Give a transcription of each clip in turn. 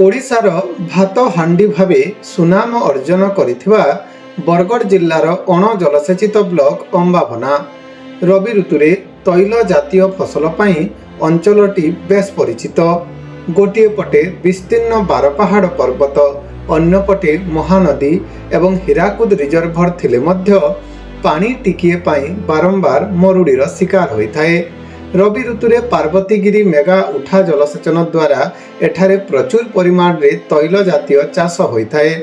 ओडिशार भात हांडी भावे सुनाम अर्जन करिथिबा बरगढ़ जिल्लार अण जलसेचित ब्लॉक अंबाभना रवि ऋतुरे तैल जातीय फसल पाई अंचलटी बेस परिचित। गोटे पटे विस्तीर्ण बारपहाड़ पर्वत, अन्य पटे महानदी एवं हीराकुद रिजर्भर थिले मध्य पानी टिकिए पाई बारंबार मरुड़ीर शिकार होइथाए। रवि ऋतुरे पार्वतीगिरी मेगा उठा जलसेचन द्वारा एठारे प्रचुर परिमाण रे तैल जातीय चाष होइथाए।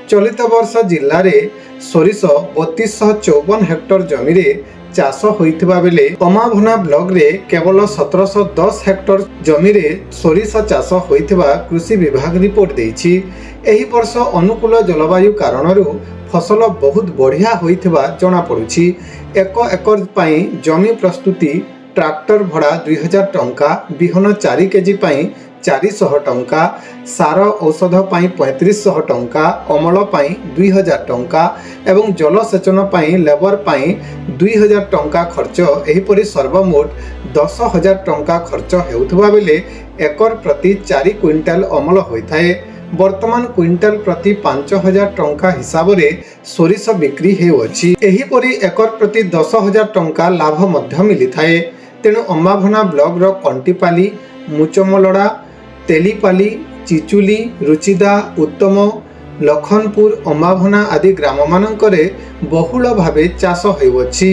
चलित वर्ष जिल्ला रे सोरिष 3254 हेक्टर जमी रे चाष होइथिबा बेले अमाभना ब्लॉक रे केवल 1710 हेक्टर जमी रे सोरिष चाष होइथिबा कृषि विभाग रिपोर्ट देइछि। एही वर्ष अनुकूल जलवायु कारणरू फसल बहुत बढ़िया होइथिबा जणा पड़ुछि। एक एकर पाई जमी प्रस्तुति ट्रैक्टर भड़ा 2000 टंका, बिहन 4 केजी पाई 400 टंका, सार औषध पाई 3500 टंका, अमल पाई 2000 टंका एवं जलसेचन पाई लेबर पाई 2000 टंका खर्च। एहीपरि सर्वमोट 10,000 टंका खर्च हेउथबा बेले एकर प्रति 4 क्विंटाल अमल होइथाए। वर्तमान क्विंटाल प्रति 5,000 टंका हिसाब रे सोरिष बिक्री हेउछि। एहीपरि एकर प्रति 10,000 टंका लाभ मध्य मिलिथाए। तेणु अंबाभना ब्लॉक रो कंटीपाली, मुचमलड़ा, तेलीपाली, चिचुली, रुचिदा, उत्तम, लखनपुर, अंबाभना आदि ग्राम मानकरे बहुल भावे चाष हेउछि।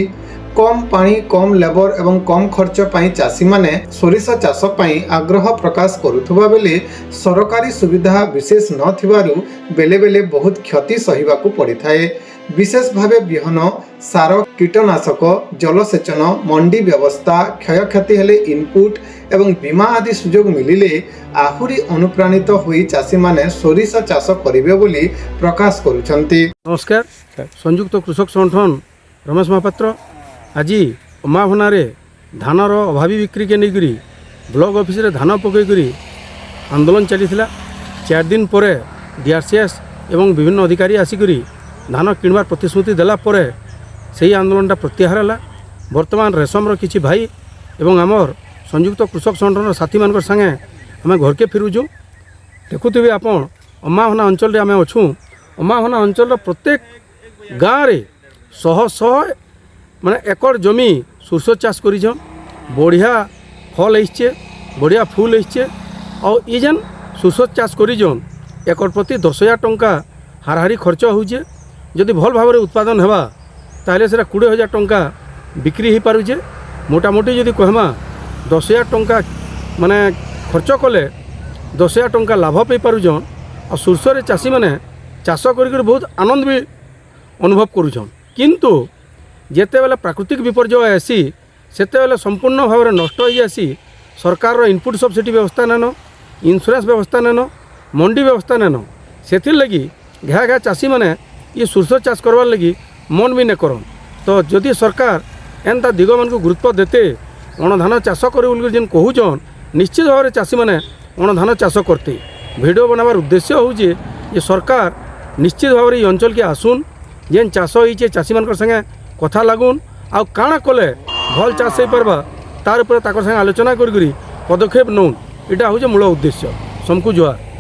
कम पानी, कम लेबर एवं कम खर्च पाई चाषी माने सोरिष चाष पाई आग्रह प्रकाश करुथुबा बेले सरकारी सुविधा विशेष न थिबारु बेले बेले बहुत क्षति सहिबाकू पड़िथाए। विशेष भावे बिहन, सार, कीटनाशक, जलसेचन, मंडी व्यवस्था, क्षयक्षति हेले इनपुट एवं बीमा आदि सुजोग मिलिले आहुरी अनुप्राणित होई चाषी माने सोरिष चाष करिवे बोली प्रकाश करुछंती। नमस्कार, संयुक्त कृषक संगठन रमेश महापात्र आज अंबाभना धानर अभावी बिक्री के नहीं ब्लॉक ऑफिस रे धान पकईकरी आंदोलन चली 4 दिन पर डीआरसीएस एवं विभिन्न अधिकारी आसिकरी धान किणवार प्रतिश्रुति देला परे सही आंदोलनटा प्रत्याहार है। वर्तमान रेशमर किछि भाई एवं आमर संयुक्त कृषक संगठन साथी मान संगे आम घर के फेरुचु। देखुवे आप अंबाभना अंचल आम अच्छू। अंबाभना अंचल प्रत्येक गाँव में 100 माने एकड़ जमी सोरिष चाष करिछन। बढ़िया फल आइछे, बढ़िया फूल आइछे और ये जेन सोरिष चाष करिछन एकड़ प्रति 10,000 टंका हाराहारी खर्च होउछे। जदि भल भाव उत्पादन हेबा ताहले सेटा 20,000 टंका बिक्री हो पारुछे। मोटामोटी जदि कहमा 10,000 टंका माने खर्च कले 10,000 टंका लाभ पाई पारुछन। और सोरिष चाषी माने चाष करिक बहुत आनंद भी अनुभव करुछन। किंतु जेते बेले प्राकृतिक विपर्यय आसी सेते बेले संपूर्ण भाव नष्ट हो आसी सरकार रो इनपुट सब्सिडी व्यवस्था नेन, इंश्योरेंस व्यवस्था नेन, मंडी व्यवस्था नेन। से लगी घा घा चाषी मैंने ये सोरिष चाष करवार लगी मन भी नहीं करन। तो जदि सरकार एंता दिग मान को गुरुत्व देते अण धान चाष कर जेन कहूचन निश्चित भाव में चाषी मैंने अण धान चाष करते। भिडियो बनावार उद्देश्य हूँ जे सरकार निश्चित भाव में अंचल के आसुन जेन चाष होइछे चाषी मान संगे कथा लागुन आउ काଣା कले भल चाष हो पार्बा तार ऊपर ताकर संगे आलोचना करी पदक्षेप नौन। यहाँ हूँ मूल उद्देश्य। समकु जुहार।